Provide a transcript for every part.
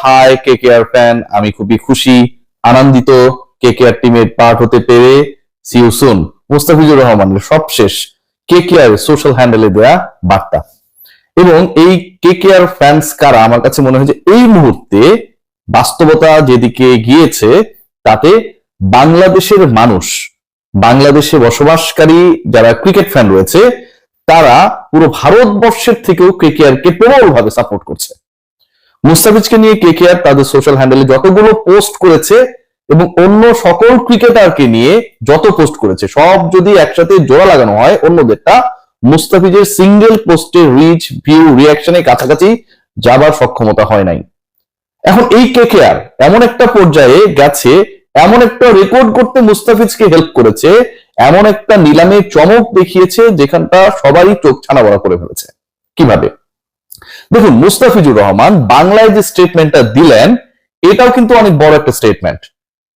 High KKR fan, আমি খুবই খুশি আনন্দিত কেকেআর টিমের পার্ট হতে পেরে। C you soon. মুস্তাফিজুর রহমানের সবশেষ কেকেআর সোশ্যাল হ্যান্ডেলে দেয়া বার্তা। এবং এই কেকেআর ফ্যান্স কারা, আমার কাছে মনে হয় যে এই মুহূর্তে বাস্তবতা যেদিকে গিয়েছে তাতে বাংলাদেশের মানুষ, বাংলাদেশে বসবাসকারী যারা ক্রিকেট ফ্যান রয়েছে তারা পুরো ভারতবর্ষের থেকেও কেকেআর কে প্রবলভাবে সাপোর্ট করছে। মুস্তাফিজকে নিয়ে কেকেআর তাদের সোশ্যাল হ্যান্ডেলে যতগুলো পোস্ট করেছে এবং অন্য সকল ক্রিকেটারকে নিয়ে যত পোস্ট করেছে সব যদি একসাথে জোড়া লাগানো হয় অন্যদেরটা, মুস্তাফিজের সিঙ্গেল পোস্টের রিচ, ভিউ, রিয়াকশনের কাছাকাছি যাবার সক্ষমতা হয় নাই। এখন এই কেকেআর এমন একটা পর্যায়ে গেছে, এমন একটা রেকর্ড করতে মুস্তাফিজকে হেল্প করেছে, এমন একটা নিলামে চমক দেখিয়েছে যেখানটা সবারই চোখ ছানা বড়া করে ফেলেছে। কিভাবে? দেখুন, মুস্তাফিজুর রহমান বাংলায় যে স্টেটমেন্টটা দিলেন এটাও কিন্তু অনেক বড় একটা স্টেটমেন্ট।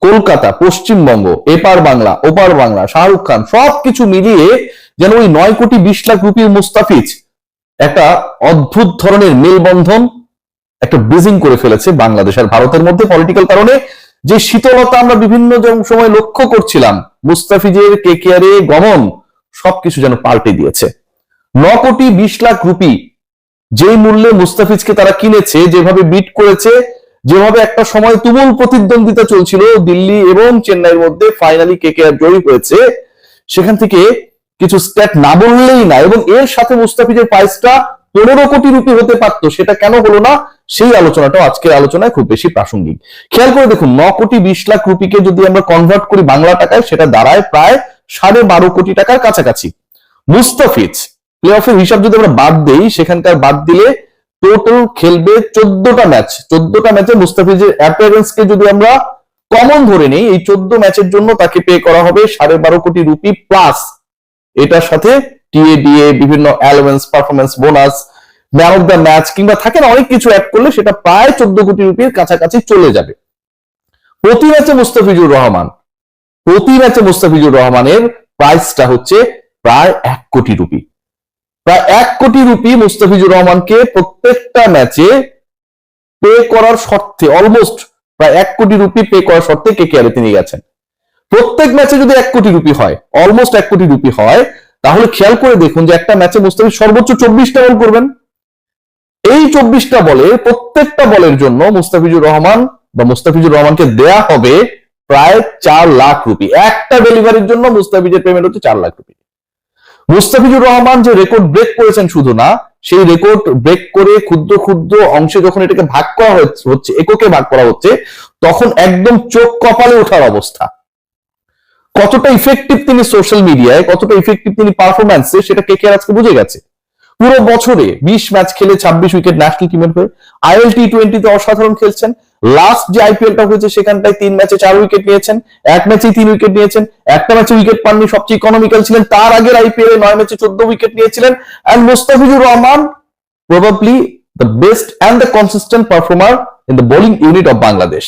কলকাতা, পশ্চিমবঙ্গ, এপার বাংলা, ওপার বাংলা, শাহরুখ খান সবকিছু মিলিয়ে যেন ওই 9,20,00,000 রুপির মুস্তাফিজ একটা অদ্ভুত ধরনের মেলবন্ধন, একটা ব্রিজিং করে ফেলেছে বাংলাদেশ আর ভারতের মধ্যে। পলিটিক্যাল কারণে যে শীতলতা আমরা বিভিন্ন সময় লক্ষ্য করছিলাম, মুস্তাফিজের কেকেআরে গমন সবকিছু যেন পাল্টে দিয়েছে। 9,20,00,000 রুপি যেই মূল্যে মুস্তাফিজকে তারা কিনেছে, যেভাবে বিট করেছে, যেভাবে একটা সময় তুমুল প্রতিদ্বন্দ্বিতা চলছিল দিল্লি এবং চেন্নাইয়ের মধ্যে, ফাইনালি কেকেআর জয়ী হয়েছে। সেখান থেকে কিছু স্ট্যাট না বললেই না, এবং এর সাথে মুস্তাফিজের প্রাইসটা 15 কোটি রুপি হতে পারতো, সেটা কেন হলো না সেই আলোচনাটাও আজকের আলোচনায় খুব বেশি প্রাসঙ্গিক। খেয়াল করে দেখুন, 9,20,00,000 রুপিকে যদি আমরা কনভার্ট করি বাংলা টাকায় সেটা দাঁড়ায় প্রায় 12.5 কোটি টাকার কাছাকাছি। মুস্তাফিজ প্লে অফের হিসাব যদি আমরা বাদ দেই, সেখানকার বাদ দিলে টোটাল খেলবে 14টা ম্যাচ। 14টা ম্যাচে মুস্তাফিজের অ্যাপিয়ারেন্স কে যদি আমরা কমন ধরে নেই, এই 14 ম্যাচের জন্য তাকে পে করা হবে 12.5 কোটি রুপি প্লাস এটার সাথে টিএডিএ, বিভিন্ন allowance, performance bonus, man of the match কিংবা থাকে না অনেক কিছু অ্যাড করলে সেটা প্রায় 14 কোটি রুপির কাছাকাছি চলে যাবে। প্রতি ম্যাচে মুস্তাফিজুর রহমানের প্রাইসটা হচ্ছে প্রায় 1 কোটি রুপি। প্রায় 1 কোটি রুপি মুস্তাফিজুর রহমানকে প্রত্যেকটা ম্যাচে পে করার শর্তে, অলমোস্ট প্রায় 1 কোটি রুপি পে করার শর্তে কেকেআরে তিনি গেছেন। প্রত্যেক ম্যাচে যদি 1 কোটি রুপি হয়, অলমোস্ট 1 কোটি রুপি হয়, তাহলে খেয়াল করে দেখুন যে একটা ম্যাচে মুস্তাফিজ সর্বোচ্চ 24টা বল করবেন। এই 24টা বলে প্রত্যেকটা বলের জন্য মুস্তাফিজুর রহমানকে দেয়া হবে প্রায় 4 লাখ রুপি। একটা ডেলিভারির জন্য মুস্তাফিজের পেমেন্ট হচ্ছে 4 লাখ রুপি। মুস্তাফিজুর রহমান যে রেকর্ড ব্রেক করেছেন শুধু না, সেই রেকর্ড ব্রেক করে ক্ষুদ্র ক্ষুদ্র অংশে যখন এটাকে ভাগ করা হচ্ছে, এককে ভাগ করা হচ্ছে, তখন একদম চোখ কপালে ওঠার অবস্থা। কতটা ইফেক্টিভ তিনি সোশ্যাল মিডিয়ায়, কতটা ইফেক্টিভ তিনি পারফরম্যান্সে, সেটা কেকেআর আজকে বুঝে গেছে। পুরো বছরে 20 ম্যাচ খেলে 26 উইকেট ন্যাশনাল টিমের হয়ে, আইএল টি20তে অসাধারণ খেলছেন। লাস্ট যে আইপিএলটা হয়েছে সেখানটায় 3 ম্যাচে 4 উইকেট নিয়েছেন, এক ম্যাচেই 3 উইকেট নিয়েছেন, একটা ম্যাচে উইকেট পাননি, সবচেয়ে ইকোনমিক্যাল ছিলেন। তার আগের আইপিএল 9 ম্যাচে 14 উইকেট নিয়েছিলেন। And Mustafizur Rahman probably the best and the consistent performer in the bowling unit of Bangladesh.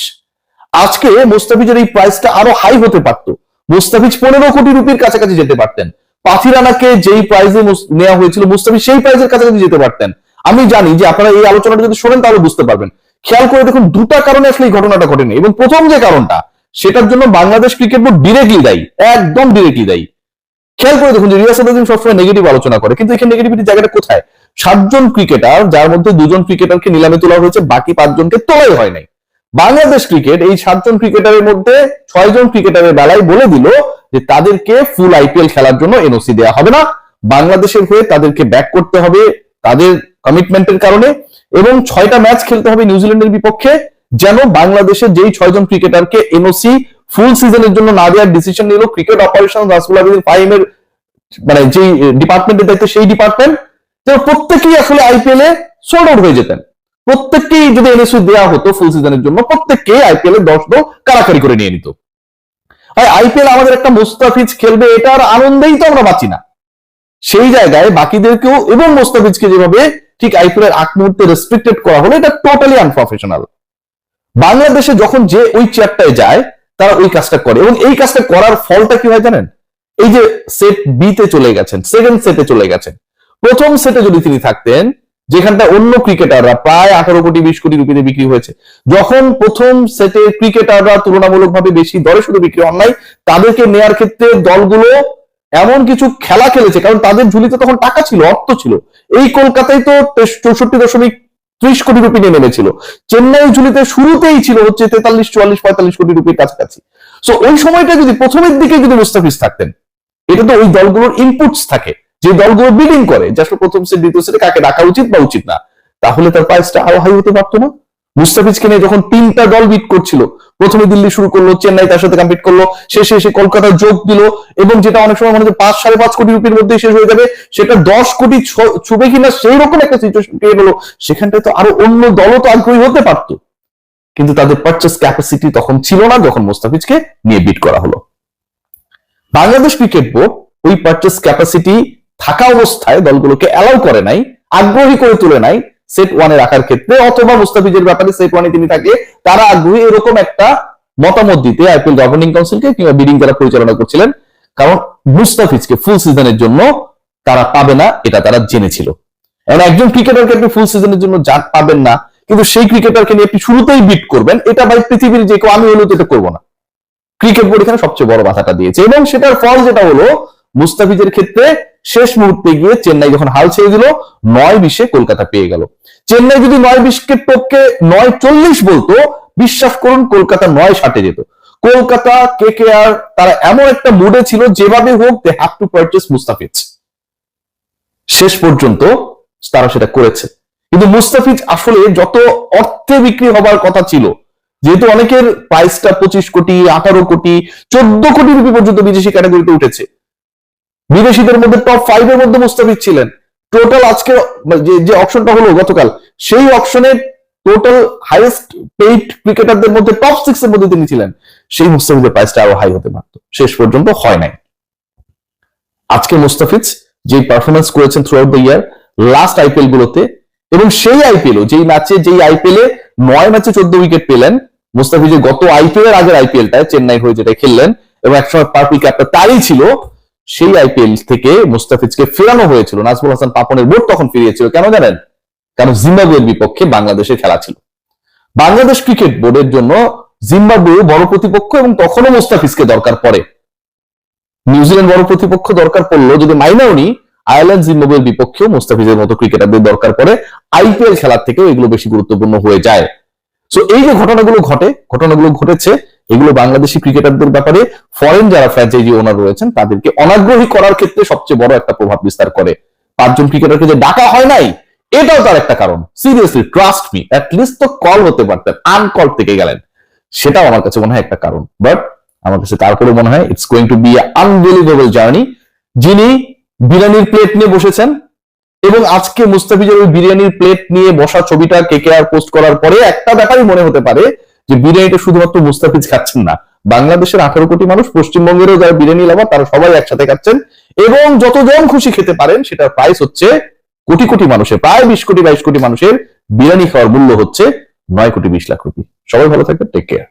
আজকে মুস্তাফিজের এই প্রাইসটা আরো হাই হতে পারত। মুস্তাফিজ 15 কোটি রুপির কাছাকাছি যেতে পারতেন। পাথিরানাকে যেই প্রাইজে নেওয়া হয়েছিল মুস্তাফিজ সেই প্রাইজের কাছাকাছি যেতে পারতেন। আমি জানি যে আপনারা এই আলোচনাটা যদি শোনেন তাহলে বুঝতে পারবেন। খেয়াল করে দেখুন, দুটা কারণে আসলে এই ঘটনাটা ঘটেনি, এবং প্রথম যে কারণটা সেটার জন্য বাংলাদেশ ক্রিকেট বোর্ড ডিরেক্টলি দায়ী, একদম ডিরেক্টলি দায়ী। খেয়াল করে দেখুন যে রিয়াজ আদম সবসময় নেগেটিভ আলোচনা করে, কিন্তু এখানে নেগেটিভিটির জায়গাটা কোথায়? 7 জন ক্রিকেটার, যার মধ্যে 2 জন ক্রিকেটারকে নিলামে তোলা হয়েছে, বাকি 5 জনকে তোলাই হয় নাই। বাংলাদেশ ক্রিকেট এই 7 জন ক্রিকেটারের মধ্যে 6 জন ক্রিকেটারের বেলায় বলে দিল যে তাদেরকে ফুল আইপিএল খেলার জন্য এনওসি দেওয়া হবে না, বাংলাদেশের হয়ে তাদেরকে ব্যাক করতে হবে তাদের কমিটমেন্টের কারণে, এবং 6টা ম্যাচ খেলতে হবে নিউজিল্যান্ডের বিপক্ষে, যেন বাংলাদেশের যেই 6 জন ক্রিকেটারকে এনওসি ফুল সিজনের জন্য না দেওয়ার ডিসিশন নিল ক্রিকেট অপারেশন রাসুল আবিদিন ফাহিমের, মানে যে ডিপার্টমেন্টের দায়িত্ব সেই ডিপার্টমেন্ট, প্রত্যেকেই আসলে আইপিএল এ সোল্ড আউট হয়ে যেতেন। প্রত্যেককেই যদি এনএসি দেওয়া হতো ফুল সিজনের জন্য, প্রত্যেককেই আইপিএল এর 10 কারাকারি করে নিয়ে নিত। আইপিএল আমাদের একটা মুস্তাফিজ খেলবে এটার আনন্দেই তো আমরা বাঁচি না, সেই জায়গায় বাকিদেরকেও এবং মুস্তাফিজকে যেভাবে ঠিক আইপিএল এর আগ মুহূর্তে রেস্ট্রিক্টেড করা হলো, এটা টোটালি আনপ্রফেশনাল। বাংলাদেশে যখন যে ওই চেয়ারটায় যায় তারা ওই কাজটা করে, এবং এই কাজটা করার ফলটা কি হয় জানেন? এই যে সেট বি তে চলে গেছেন, সেকেন্ড সেটে চলে গেছেন। প্রথম সেটে যদি তিনি থাকতেন, যেখানটা অন্য ক্রিকেটাররা প্রায় 18 কোটি 20 কোটি রুপিতে বিক্রি হয়েছে। যখন প্রথম সেটে ক্রিকেটাররা তুলনামূলকভাবে বেশি দরে শুধু বিক্রি হন নাই, তাদেরকে নেয়ার ক্ষেত্রে দলগুলো এমন কিছু খেলা খেলেছে, কারণ তাদের ঝুলিতে তখন টাকা ছিল, অর্থ ছিল। এই কলকাতায় তো 64.30 কোটি রুপি নিয়ে নেমেছিল। চেন্নাই ঝুলিতে শুরুতেই ছিল হচ্ছে 43, 44, 45 কোটি রুপির কাছাকাছি। সো ওই সময়টা যদি প্রথমের দিকে যদি মুস্তাফিজ থাকতেন, এটা তো ওই দলগুলোর ইনপুটস থাকে যে দলগুলো বিডিং করে যে আসলে প্রথম সেট দ্বিতীয় সেটে কাকে রাখা উচিত বা উচিত না, তাহলে তার প্রাইসটা আরো হাই হতে পারতো না? মুস্তাফিজকে নিয়ে যখন 3টা দল বিট করছিল, প্রথমে দিল্লি শুরু করলো, চেন্নাই তার সাথে কম্পিট করলো, শেষে এসে কলকাতা যোগ দিল, এবং যেটা অনেক সময় মনে হচ্ছে 5-5.5 কোটি রুপির মধ্যে শেষ হয়ে যাবে, সেটা 10 কোটি ছুবে কিনা সেই রকম একটা সিচুয়েশন ক্রিয়েট হলো। সেখানটায় তো আরো অন্য দলও তো আগ্রহী হতে পারতো, কিন্তু তাদের পারচেস ক্যাপাসিটি তখন ছিল না যখন মুস্তাফিজকে নিয়ে বিট করা হলো। বাংলাদেশ ক্রিকেট বোর্ড ওই পারচেস ক্যাপাসিটি থাকা অবস্থায় দলগুলোকে অ্যালাউ করে নাই, আগ্রহী করে তুলে নাই সেট ওয়ানে রাখার ক্ষেত্রে, অথবা মুস্তাফিজের ব্যাপারে সেট ওয়ানে তিনি থাকলে তারা আগ্রহী এরকম একটা মতামত দিতে আইপিএল গভর্নিং কাউন্সিলকে কিংবা বিডিং যারা পরিচালনা করছিলেন। কারণ মুস্তাফিজকে ফুল সিজনের জন্য তারা পাবে না, এটা তারা জেনেছিল। এখন একজন ক্রিকেটারকে আপনি ফুল সিজনের জন্য পাবেন না, কিন্তু সেই ক্রিকেটারকে নিয়ে আপনি শুরুতেই বিট করবেন, এটা ভাই পৃথিবীর যে কেউ, আমি হলেও তো এটা করবো না। ক্রিকেট বোর্ড এখানে সবচেয়ে বড় বাধাটা দিয়েছে, এবং সেটার ফল যেটা হলো মুস্তাফিজের ক্ষেত্রে শেষ মুহূর্তে গিয়ে চেন্নাই যখন হাল ছেড়ে দিল, 9-20 কলকাতা পেয়ে গেল। চেন্নাই যদি 9-20 টপকে 9-40 বলতো, বিশ্বাস করুন কলকাতা 9-60 যেত। কলকাতা কেকেআর তারা এমন একটা মুডে ছিল, যেভাবে হোক they have to purchase Mustafiz. শেষ পর্যন্ত তারা সেটা করেছে, কিন্তু মুস্তাফিজ আসলে যত অর্থে বিক্রি হবার কথা ছিল, যেহেতু অনেকের প্রাইসটা 25 কোটি, 18 কোটি, 14 কোটি রুপি পর্যন্ত বিদেশি ক্যাটাগরিতে উঠেছে, বিদেশিদের মধ্যে টপ 5 এর মধ্যে মুস্তাফিজ ছিলেন। টোটাল আজকে যে অকশনটা হলো গতকাল, সেই অকশনে টোটাল হাইয়েস্ট পেইড ক্রিকেটারদের মধ্যে টপ 6 এর মধ্যে তিনি ছিলেন। সেই মুস্তাফিজের প্রাইসটা আরো হাই হতে পারত, শেষ পর্যন্ত হয় নাই। আজকে মুস্তাফিজ যে পারফরমেন্স করেছেন through out the year last IPL গুলোতে, এবং সেই আইপিএলও যেই আইপিএলে 9 ম্যাচে 14 উইকেট পেলেন, মুস্তাফিজের গত আইপিএল এর আগের আইপিএলটায় চেন্নাই হয়ে যেটা খেললেন, এবং একসময় পার্পল ক্যাপটা তারই ছিল, সেই আইপিএল থেকে মুস্তাফিজকে ফেরানো হয়েছিল। নাজমুল হাসান পাপনের বোর্ড তখন ফিরিয়েছিল, কেন জানেন? কারণ জিম্বাবুয়ের বিপক্ষে বাংলাদেশের খেলা ছিল। বাংলাদেশ ক্রিকেট বোর্ডের জন্য জিম্বাবুয়ে বড় প্রতিপক্ষ, এবং তখনও মুস্তাফিজকে দরকার পড়ে। নিউজিল্যান্ড বড় প্রতিপক্ষ দরকার পড়লো, যদি মাইনাও নি, আয়ারল্যান্ড জিম্বাবুয়ের বিপক্ষেও মুস্তাফিজের মতো ক্রিকেটারদের দরকার পড়ে। আইপিএল খেলার থেকেও এগুলো বেশি গুরুত্বপূর্ণ হয়ে যায়। সো এই যে ঘটনাগুলো ঘটেছে, এগুলো বাংলাদেশি ক্রিকেটারদের ব্যাপারে ফরেন যারা ফ্র্যাঞ্চাইজি ওনার রয়েছেন তাদেরকে অনাগ্রহী করার ক্ষেত্রে সবচেয়ে বড় একটা প্রভাব বিস্তার করে। 5 জন ক্রিকেটারকে যে ডাকা হয় নাই, এটাও তার একটা কারণ। সিরিয়াসলি ট্রাস্ট মি, অ্যাটলিস্ট তো কল হতে পারতেন, আনকল থেকে গেলেন, সেটাও আমার কাছে মনে হয় একটা কারণ। বাট আমার কাছে তারপরে মনে হয় it's going to be unbelievable journey. যিনি বিরিয়ানির প্লেট নিয়ে বসেছেন, এবং আজকে মুস্তাফিজের ওই বিরিয়ানির প্লেট নিয়ে বসা ছবিটা কেকেআর পোস্ট করার পরে একটা ব্যাপারই মনে হতে পারে যে বিরিয়ানিটা শুধুমাত্র মুস্তাফিজ খাচ্ছেন না, বাংলাদেশের 18 কোটি মানুষ, পশ্চিমবঙ্গেরও যারা বিরিয়ানি লাভার তারা সবাই একসাথে খাচ্ছেন, এবং যতজন খুশি খেতে পারেন। সেটার প্রাইস হচ্ছে কোটি কোটি মানুষের, প্রায় 20 কোটি 22 কোটি মানুষের বিরিয়ানি খাওয়ার মূল্য হচ্ছে 9 কোটি 20 লাখ রুপি। সবাই ভালো থাকবেন, টেক কেয়ার।